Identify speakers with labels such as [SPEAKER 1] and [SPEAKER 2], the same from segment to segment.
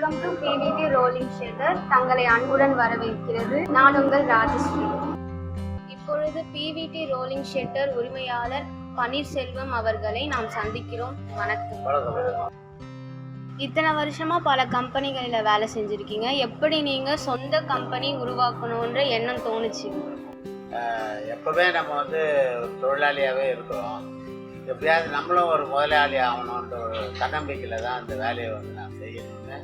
[SPEAKER 1] Welcome to PVT rolling Shettar. தங்களை அன்புடன் வரவேற்கிறது. நான் உங்கள் ராஜஸ்ரீ. இப்பொழுது PVT ரோலிங் ஷெட்டர் உரிமையாளர் பன்னீர்செல்வம் அவர்களை நாம் சந்திக்கிறோம். வணக்கம். இத்தனை வருஷமா பல கம்பெனிகளில் வேலை செஞ்சுருக்கீங்க. எப்படி நீங்கள் சொந்த கம்பெனி உருவாக்கணுன்ற எண்ணம் தோணுச்சு?
[SPEAKER 2] எப்போவே நம்ம ஒரு தொழிலாளியாகவே இருக்கிறோம். எப்படியாவது நம்மளும் ஒரு முதலாளி ஆகணுன்ற ஒரு தன்னம்பிக்கையில் தான் அந்த வேலையை நான் செய்யணும்னு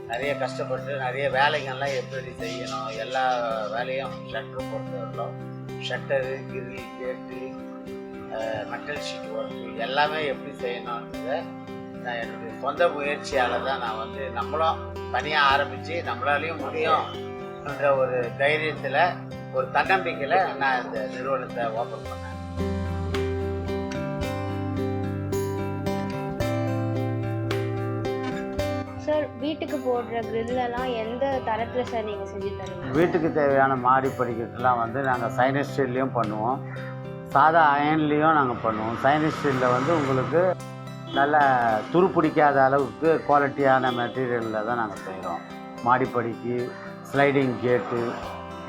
[SPEAKER 2] நிறைய கஷ்டப்பட்டு நிறைய வேலைகள்லாம் எப்படி செய்யணும், எல்லா வேலையும் ஷட்டரு பொறுத்தவரைக்கும் ஷட்டரு, கிரில், கேட்டு, மெட்டல் ஷீட் ஒர்க்கு எல்லாமே எப்படி செய்யணுன்றதை நான் என்னுடைய சொந்த முயற்சியால் தான் நான் நம்மளும் தனியாக ஆரம்பித்து நம்மளாலையும் முடியும் என்ற ஒரு தைரியத்தில் ஒரு தன்னம்பிக்கையில் நான் இந்த நிறுவனத்தை ஓப்பன் பண்ணேன்.
[SPEAKER 1] சார், வீட்டுக்கு போடுற கிரில்லெல்லாம் எந்த தரத்தில் சார் நீங்கள் செஞ்சு தருவீங்க?
[SPEAKER 2] வீட்டுக்கு தேவையான மாடி படிக்கட்டுலாம் நாங்கள் சைனஸ் ஸ்டீல்லையும் பண்ணுவோம், சாதா அயன்லேயும் நாங்கள் பண்ணுவோம். சைனஸ் ஸ்டீலில் உங்களுக்கு நல்ல துருப்பிடிக்காத அளவுக்கு குவாலிட்டியான மெட்டீரியலில் தான் நாங்கள் செய்கிறோம். மாடிப்படிக்கு ஸ்லைடிங் கேட்டு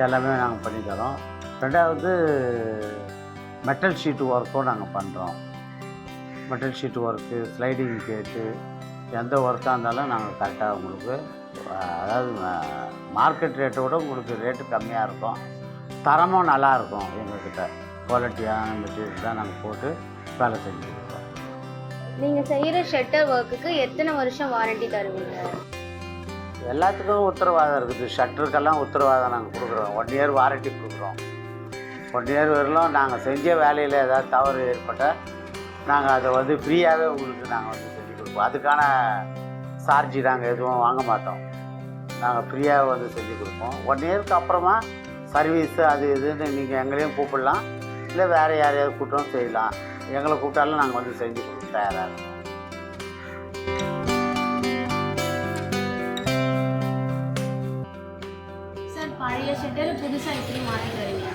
[SPEAKER 2] எல்லாமே நாங்கள் பண்ணித்தரோம். ரெண்டாவது மெட்டல் ஷீட்டு ஒர்க்கும் நாங்கள் பண்ணுறோம். மெட்டல் ஷீட்டு ஒர்க்கு, ஸ்லைடிங் கேட்டு, எந்த ஒர்க்காக இருந்தாலும் நாங்கள் கரெக்டாக உங்களுக்கு, அதாவது மார்க்கெட் ரேட்டை விட உங்களுக்கு ரேட்டு கம்மியாக இருக்கும், தரமும் நல்லாயிருக்கும். எங்கள்கிட்ட குவாலிட்டியான மெட்டீரியல் தான் நாங்கள் போட்டு வேலை செஞ்சுருக்கோம்.
[SPEAKER 1] நீங்கள் செய்கிற ஷட்டர் ஒர்க்குக்கு எத்தனை வருஷம் வாரண்டி தருவீங்க?
[SPEAKER 2] எல்லாத்துக்கும் உத்தரவாதம் இருக்குது. ஷட்டருக்கெல்லாம் உத்தரவாதம் நாங்கள் கொடுக்குறோம். 1 இயர் வாரண்டி கொடுக்குறோம். 1 இயர் வரலும் நாங்கள் செஞ்ச வேலையில் ஏதாவது தவறு ஏற்பட்டால் நாங்கள் அதை ஃப்ரீயாகவே உங்களுக்கு நாங்கள் செஞ்சு கொடுப்போம். அதுக்கான சார்ஜி நாங்கள் எதுவும் வாங்க மாட்டோம். நாங்கள் ஃப்ரீயாக செஞ்சு கொடுப்போம். 1 இயருக்கு அப்புறமா சர்வீஸு அது இதுன்னு நீங்கள் எங்களையும் கூப்பிடலாம், இல்லை வேறு யாரையாவது கூட்டம் செய்யலாம். எங்களை கூப்பிட்டாலும் நாங்கள் செஞ்சு கொடுக்க தயாராக இருக்கோம்.
[SPEAKER 1] பழைய ஷட்டரை புதுசாக எப்படி மாற்றி தருவீங்க?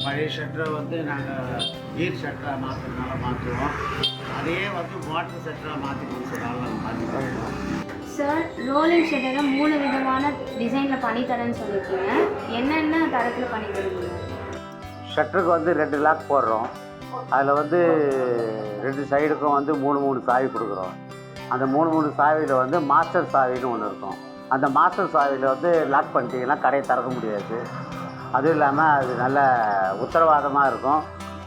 [SPEAKER 2] பழைய ஷட்டரை நாங்கள் நீர் ஷட்டராக மாற்றுறதுனால மாற்றுவோம். அதையே வாட்டர் ஷட்டராக மாற்றி கொடுக்குறதுனால நாங்கள் மாற்றி தருவோம்.
[SPEAKER 1] சார், ரோலிங் ஷட்டரை 3 விதமான டிசைனில் பண்ணித்தரேன்னு சொல்லியிருக்கீங்க. என்னென்ன தரத்தில் பண்ணி தருவீங்க?
[SPEAKER 2] ஷட்டருக்கு 2 லாக் போடுறோம். அதில் 2 சைடுக்கும் 3 சாவி கொடுக்குறோம். அந்த 3 சாவியில் மாஸ்டர் சாவின்னு ஒன்று இருக்கும். அந்த மாஸ்டர் சாவியில் லாக் பண்ணிட்டீங்கன்னா கடையை திறக்க முடியாது. அதுவும் இல்லாமல் அது நல்ல உத்தரவாதமாக இருக்கும்.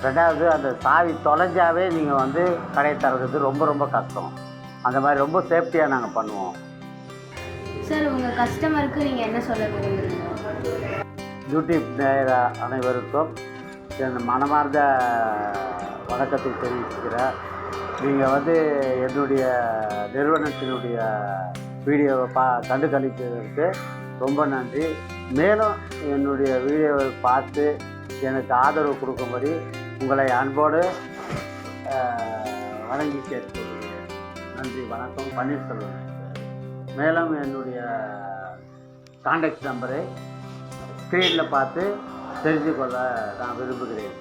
[SPEAKER 2] ரெண்டாவது, அந்த சாவி தொலைஞ்சாவே நீங்கள் கடையை திறக்கிறது ரொம்ப ரொம்ப கஷ்டம். அந்த மாதிரி ரொம்ப சேஃப்டியாக நாங்கள் பண்ணுவோம்.
[SPEAKER 1] சார், உங்கள் கஸ்டமருக்கு நீங்கள் என்ன சொல்ல விரும்புகிறீங்க?
[SPEAKER 2] யூடியூப் நேயர் அனைவருக்கும் என் மனமார்ந்த வணக்கத்தை தெரிவிச்சுக்கிறேன். நீங்கள் என்னுடைய நிறுவனத்தினுடைய வீடியோவை கண்டு கழிப்பதற்கு ரொம்ப நன்றி. மேலும் என்னுடைய வீடியோவை பார்த்து எனக்கு ஆதரவு கொடுக்கும்படி உங்களை அன்போடு வணங்கி கேட்டுக்கொள்கிறேன். நன்றி, வணக்கம். பன்னீர்செல்வம். மேலும் என்னுடைய கான்டாக்ட் நம்பரை ஸ்க்ரீனில் பார்த்து தெரிந்து கொள்ள நான் விரும்புகிறேன்.